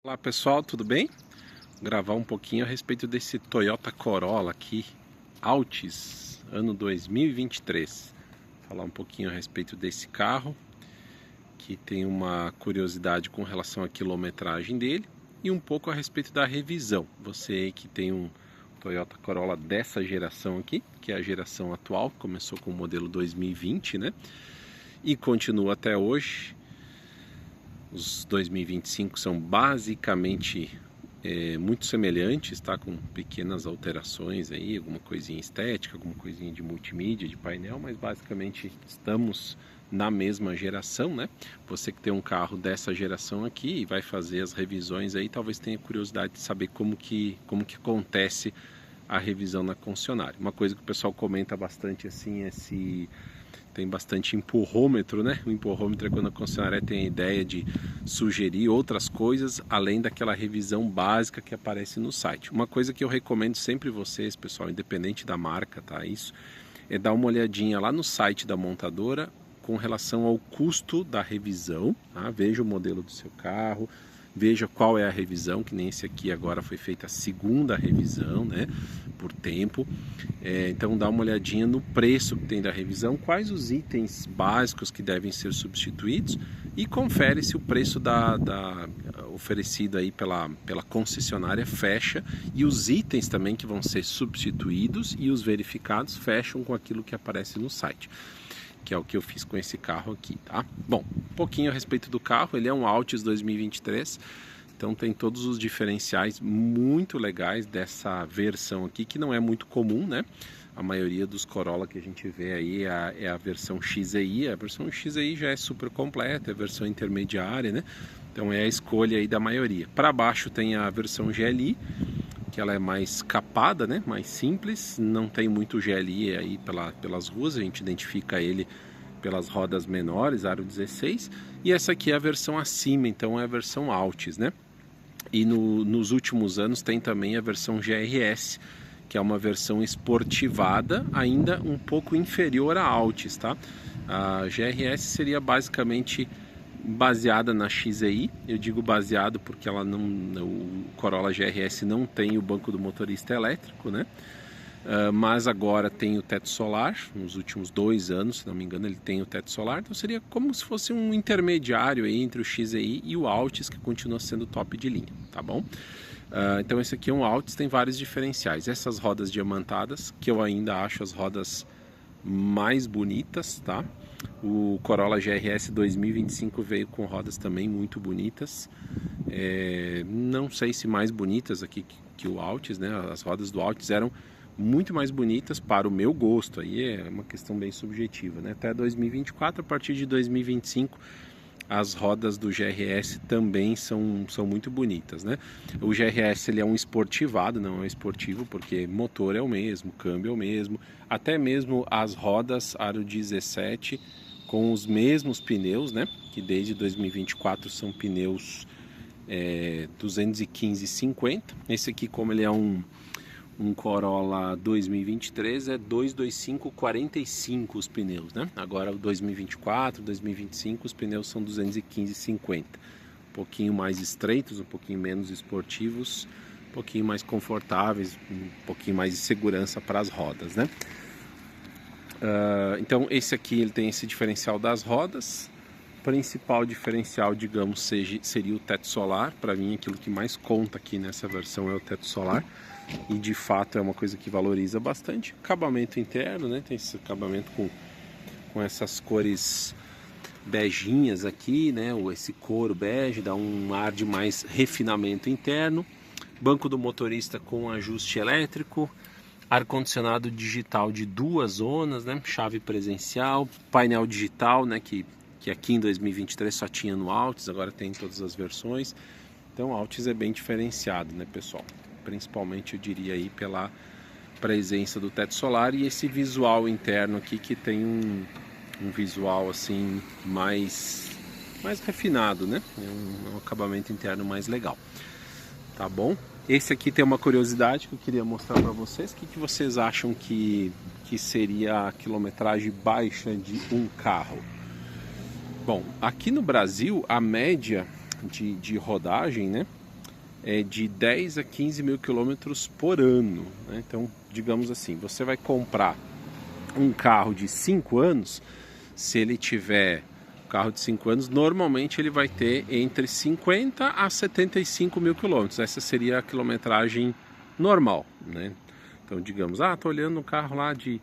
Olá pessoal, tudo bem? Vou gravar um pouquinho a respeito desse Toyota Corolla aqui, Altis, ano 2023. Falar um pouquinho a respeito desse carro, que tem uma curiosidade com relação à quilometragem dele e um pouco a respeito da revisão. Você aí que tem um Toyota Corolla dessa geração aqui, que é a geração atual, começou com o modelo 2020, né? E continua até hoje. Os 2025 são basicamente muito semelhantes, tá? Com pequenas alterações aí, alguma coisinha estética, alguma coisinha de multimídia, de painel, mas basicamente estamos na mesma geração, né? Você que tem um carro dessa geração aqui e vai fazer as revisões aí, talvez tenha curiosidade de saber como que acontece a revisão na concessionária. Uma coisa que o pessoal comenta bastante assim é se tem bastante empurrômetro, né? O empurrômetro é quando a concessionária tem a ideia de sugerir outras coisas além daquela revisão básica que aparece no site. Uma coisa que eu recomendo sempre vocês, pessoal, independente da marca, tá? Isso é dar uma olhadinha lá no site da montadora com relação ao custo da revisão, tá? Veja o modelo do seu carro, veja qual é a revisão, que nem esse aqui agora foi feita a segunda revisão, né, por tempo. Então dá uma olhadinha no preço que tem da revisão, quais os itens básicos que devem ser substituídos e confere se o preço oferecido aí pela concessionária fecha e os itens também que vão ser substituídos e os verificados fecham com aquilo que aparece no site, que é o que eu fiz com esse carro aqui, tá? Bom, um pouquinho a respeito do carro, ele é um Altis 2023, então tem todos os diferenciais muito legais dessa versão aqui, que não é muito comum, né? A maioria dos Corolla que a gente vê aí é a versão XEI, a versão XEI já é super completa, é a versão intermediária, né? Então é a escolha aí da maioria. Para baixo tem a versão GLI, que ela é mais capada, né? Mais simples, não tem muito GLI aí pelas ruas, a gente identifica ele pelas rodas menores, aro 16, e essa aqui é a versão acima, então é a versão Altis, né? E nos últimos anos tem também a versão GRS, que é uma versão esportivada, ainda um pouco inferior à Altis, tá? A GRS seria basicamente baseada na XEI, eu digo baseado porque ela não, o Corolla GRS não tem o banco do motorista elétrico, né? Mas agora tem o teto solar, nos últimos 2 anos, se não me engano, ele tem o teto solar, então seria como se fosse um intermediário aí entre o XEI e o Altis, que continua sendo top de linha, tá bom? Então esse aqui é um Altis, tem vários diferenciais. Essas rodas diamantadas, que eu ainda acho as rodas mais bonitas, tá? O Corolla GRS 2025 veio com rodas também muito bonitas, não sei se mais bonitas aqui que o Altis, né? As rodas do Altis eram muito mais bonitas para o meu gosto, aí é uma questão bem subjetiva, né? Até 2024, a partir de 2025 as rodas do GRS também são muito bonitas, né? O GRS ele é um esportivado, não é um esportivo, porque motor é o mesmo, câmbio é o mesmo, até mesmo as rodas aro 17 com os mesmos pneus, né? Que desde 2024 são pneus 215/50. Esse aqui, como ele é um Corolla 2023, é 225/45 os pneus, né? Agora o 2024, 2025 os pneus são 215/50, um pouquinho mais estreitos, um pouquinho menos esportivos, um pouquinho mais confortáveis, um pouquinho mais de segurança para as rodas, né? Então esse aqui ele tem esse diferencial das rodas. O principal diferencial, digamos, seria o teto solar. Para mim, aquilo que mais conta aqui nessa versão é o teto solar, e de fato é uma coisa que valoriza bastante. Acabamento interno, né? Tem esse acabamento com essas cores beijinhas aqui, né? Esse couro bege dá um ar de mais refinamento interno. Banco do motorista com ajuste elétrico, ar-condicionado digital de 2 zonas, né? Chave presencial, painel digital, né? Que aqui em 2023 só tinha no Altis, agora tem em todas as versões. Então o Altis é bem diferenciado, né, pessoal? Principalmente eu diria aí pela presença do teto solar e esse visual interno aqui, que tem um visual assim mais refinado, né? É um acabamento interno mais legal, tá bom? Esse aqui tem uma curiosidade que eu queria mostrar para vocês. O que vocês acham que seria a quilometragem baixa de um carro? Bom, aqui no Brasil a média de rodagem, né, de 10 a 15 mil quilômetros por ano, né? Então, digamos assim, você vai comprar um carro de 5 anos, se ele tiver carro de 5 anos, normalmente ele vai ter entre 50 a 75 mil quilômetros. Essa seria a quilometragem normal, né? Então, digamos, tô olhando um carro lá de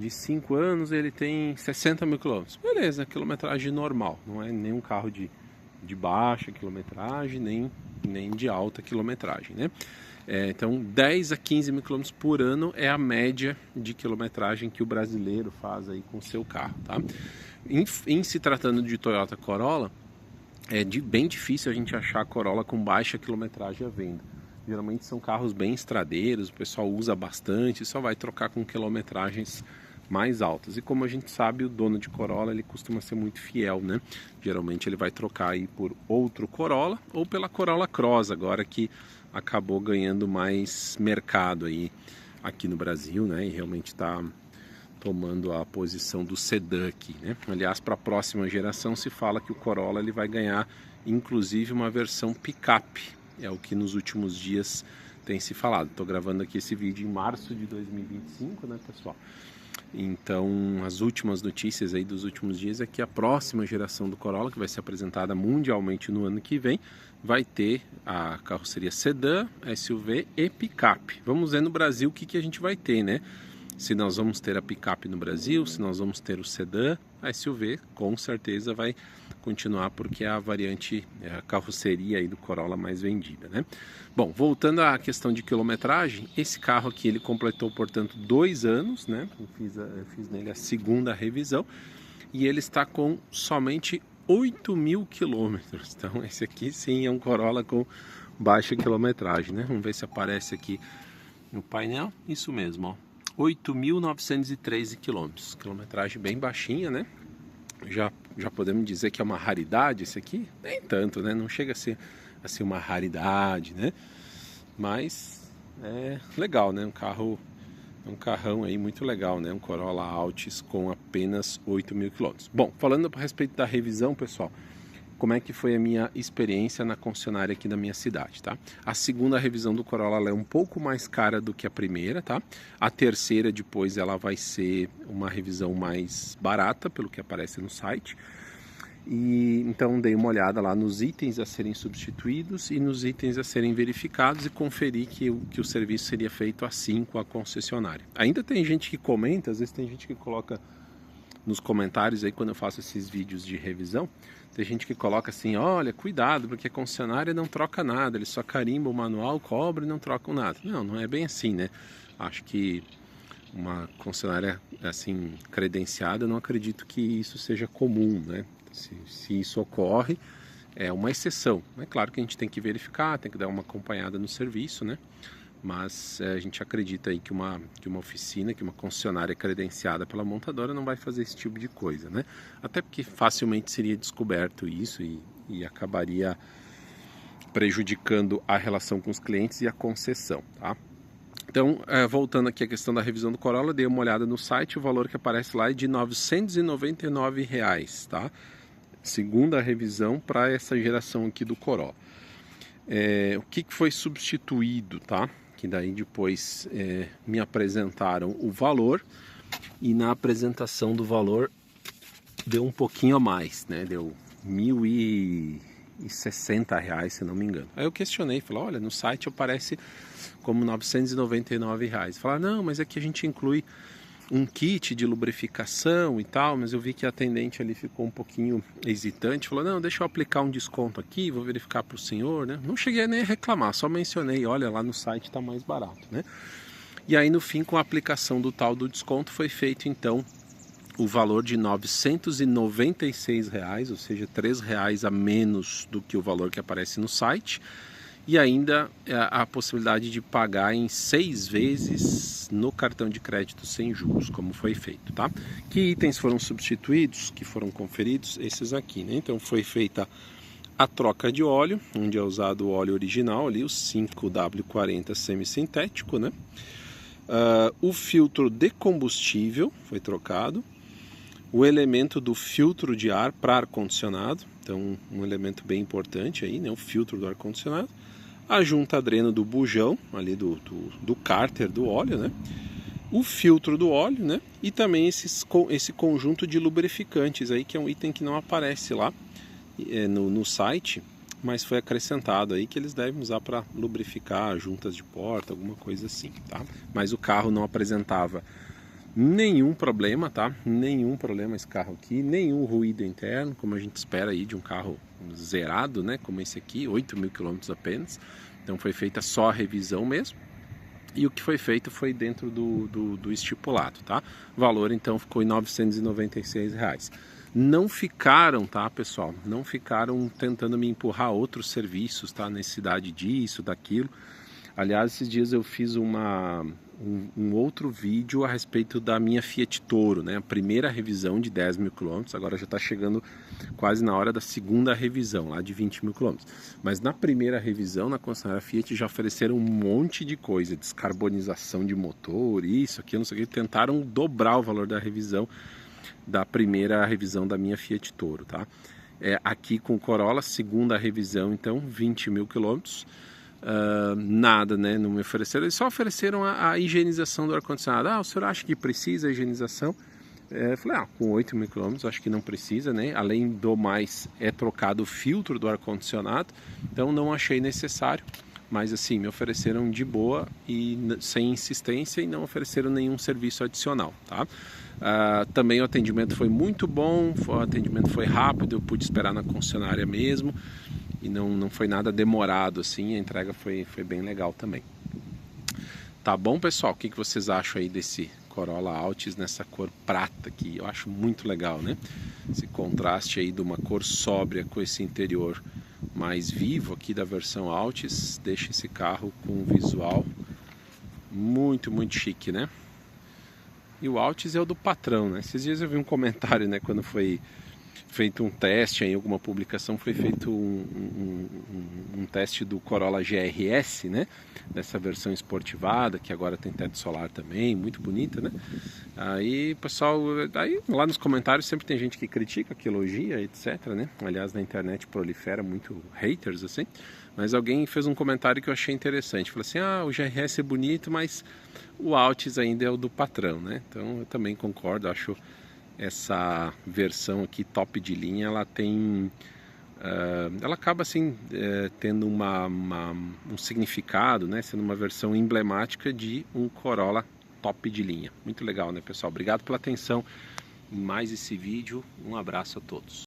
5 anos, ele tem 60 mil quilômetros. Beleza, quilometragem normal, não é nenhum carro de baixa quilometragem, nem de alta quilometragem, né? Então, 10 a 15 mil quilômetros por ano é a média de quilometragem que o brasileiro faz aí com o seu carro, tá? Em se tratando de Toyota Corolla, bem difícil a gente achar Corolla com baixa quilometragem à venda. Geralmente são carros bem estradeiros, o pessoal usa bastante, só vai trocar com quilometragens mais altas. E como a gente sabe, o dono de Corolla, ele costuma ser muito fiel, né? Geralmente ele vai trocar aí por outro Corolla ou pela Corolla Cross, agora que acabou ganhando mais mercado aí aqui no Brasil, né? E realmente está tomando a posição do sedã aqui, né? Aliás, para a próxima geração se fala que o Corolla ele vai ganhar inclusive uma versão picape. É o que nos últimos dias tem se falado. Estou gravando aqui esse vídeo em março de 2025, né, pessoal? Então, as últimas notícias aí dos últimos dias é que a próxima geração do Corolla, que vai ser apresentada mundialmente no ano que vem, vai ter a carroceria sedã, SUV e picape. Vamos ver no Brasil o que a gente vai ter, né? Se nós vamos ter a picape no Brasil, se nós vamos ter o sedã, a SUV com certeza vai continuar porque é a variante, a carroceria aí do Corolla mais vendida, né? Bom, voltando à questão de quilometragem, esse carro aqui ele completou, portanto, 2 anos, né? Eu fiz nele a segunda revisão e ele está com somente 8 mil quilômetros. Então esse aqui sim é um Corolla com baixa quilometragem, né? Vamos ver se aparece aqui no painel. Isso mesmo, ó. 8.913 quilômetros, quilometragem bem baixinha, né? Já podemos dizer que é uma raridade esse aqui? Nem tanto, né? Não chega a ser assim uma raridade, né? Mas é legal, né? Um carrão aí muito legal, né? Um Corolla Altis com apenas 8 mil quilômetros. Bom, falando a respeito da revisão, pessoal, como é que foi a minha experiência na concessionária aqui da minha cidade, tá? A segunda revisão do Corolla é um pouco mais cara do que a primeira, tá? A terceira depois ela vai ser uma revisão mais barata, pelo que aparece no site. E então dei uma olhada lá nos itens a serem substituídos e nos itens a serem verificados e conferi que o serviço seria feito assim com a concessionária. Ainda tem gente que comenta, às vezes tem gente que coloca nos comentários aí quando eu faço esses vídeos de revisão, tem gente que coloca assim, olha, cuidado, porque a concessionária não troca nada, eles só carimbam o manual, cobram e não trocam nada. Não, não é bem assim, né? Acho que uma concessionária assim credenciada, eu não acredito que isso seja comum, né? Se isso ocorre, é uma exceção. É claro que a gente tem que verificar, tem que dar uma acompanhada no serviço, né? Mas a gente acredita aí que uma oficina, que uma concessionária credenciada pela montadora não vai fazer esse tipo de coisa, né? Até porque facilmente seria descoberto isso e acabaria prejudicando a relação com os clientes e a concessão, tá? Então, voltando aqui à questão da revisão do Corolla, dei uma olhada no site, o valor que aparece lá é de R$ 999, tá? Segunda revisão para essa geração aqui do Corolla. O que foi substituído, tá? Que daí depois me apresentaram o valor e na apresentação do valor deu um pouquinho a mais, né? Deu R$ 1.060, se não me engano. Aí eu questionei, falei, olha, no site aparece como R$ 999. Falaram, não, mas aqui a gente inclui um kit de lubrificação e tal, mas eu vi que a atendente ali ficou um pouquinho hesitante, falou, não, deixa eu aplicar um desconto aqui, vou verificar para o senhor, né? Não cheguei nem a reclamar, só mencionei, olha, lá no site está mais barato, né? E aí no fim, com a aplicação do tal do desconto, foi feito então o valor de R$ 996, ou seja, R$ 3 a menos do que o valor que aparece no site, e ainda a possibilidade de pagar em 6 vezes no cartão de crédito sem juros, como foi feito, tá? Que itens foram substituídos, que foram conferidos? Esses aqui, né? Então foi feita a troca de óleo, onde é usado o óleo original ali, o 5W40 semissintético, né? O filtro de combustível foi trocado, o elemento do filtro de ar para ar-condicionado, então um elemento bem importante aí, né? O filtro do ar-condicionado. a junta dreno do bujão, ali do cárter do óleo, né? O filtro do óleo, né? E também esse conjunto de lubrificantes aí, que é um item que não aparece lá no site, mas foi acrescentado aí que eles devem usar para lubrificar juntas de porta, alguma coisa assim, tá? Mas o carro não apresentava nenhum problema, tá? Nenhum problema esse carro aqui, nenhum ruído interno, como a gente espera aí de um carro zerado, né? Como esse aqui, 8.000 km apenas. Então foi feita só a revisão mesmo. E o que foi feito foi dentro do estipulado, tá? O valor então ficou em R$ 996. Não ficaram, tá, pessoal? Não ficaram tentando me empurrar outros serviços, tá? Necessidade disso, daquilo. Aliás, esses dias eu fiz um outro vídeo a respeito da minha Fiat Toro, né? A primeira revisão de 10.000 km, agora já está chegando quase na hora da segunda revisão, lá de 20.000 km. Mas na primeira revisão, na concessionária Fiat, já ofereceram um monte de coisa, descarbonização de motor, isso, aquilo, não sei o que, tentaram dobrar o valor da revisão, da primeira revisão da minha Fiat Toro, tá? Aqui com Corolla, segunda revisão, então, 20.000 km. Nada, né? Não me ofereceram, eles só ofereceram a higienização do ar-condicionado. O senhor acha que precisa a higienização? Eu falei, com 8.000 km acho que não precisa, né? Além do mais, é trocado o filtro do ar-condicionado, então não achei necessário. Mas assim, me ofereceram de boa e sem insistência e não ofereceram nenhum serviço adicional, tá? Também o atendimento foi muito bom, o atendimento foi rápido, eu pude esperar na concessionária mesmo. E não foi nada demorado assim, a entrega foi bem legal também. Tá bom, pessoal? O que vocês acham aí desse Corolla Altis nessa cor prata aqui? Eu acho muito legal, né? Esse contraste aí de uma cor sóbria com esse interior mais vivo aqui da versão Altis deixa esse carro com um visual muito, muito chique, né? E o Altis é o do patrão, né? Esses dias eu vi um comentário, né, quando foi feito um teste em alguma publicação, foi feito um teste do Corolla GRS, né? Dessa versão esportivada, que agora tem teto solar também, muito bonita, né? Aí, pessoal, lá nos comentários sempre tem gente que critica, que elogia, etc, né? Aliás, na internet prolifera muito haters, assim. Mas alguém fez um comentário que eu achei interessante. Falou assim, o GRS é bonito, mas o Altis ainda é o do patrão, né? Então, eu também concordo, acho essa versão aqui top de linha, ela tem ela acaba assim tendo um significado, né, sendo uma versão emblemática de um Corolla top de linha. Muito legal, né, pessoal? Obrigado pela atenção em mais esse vídeo, um abraço a todos.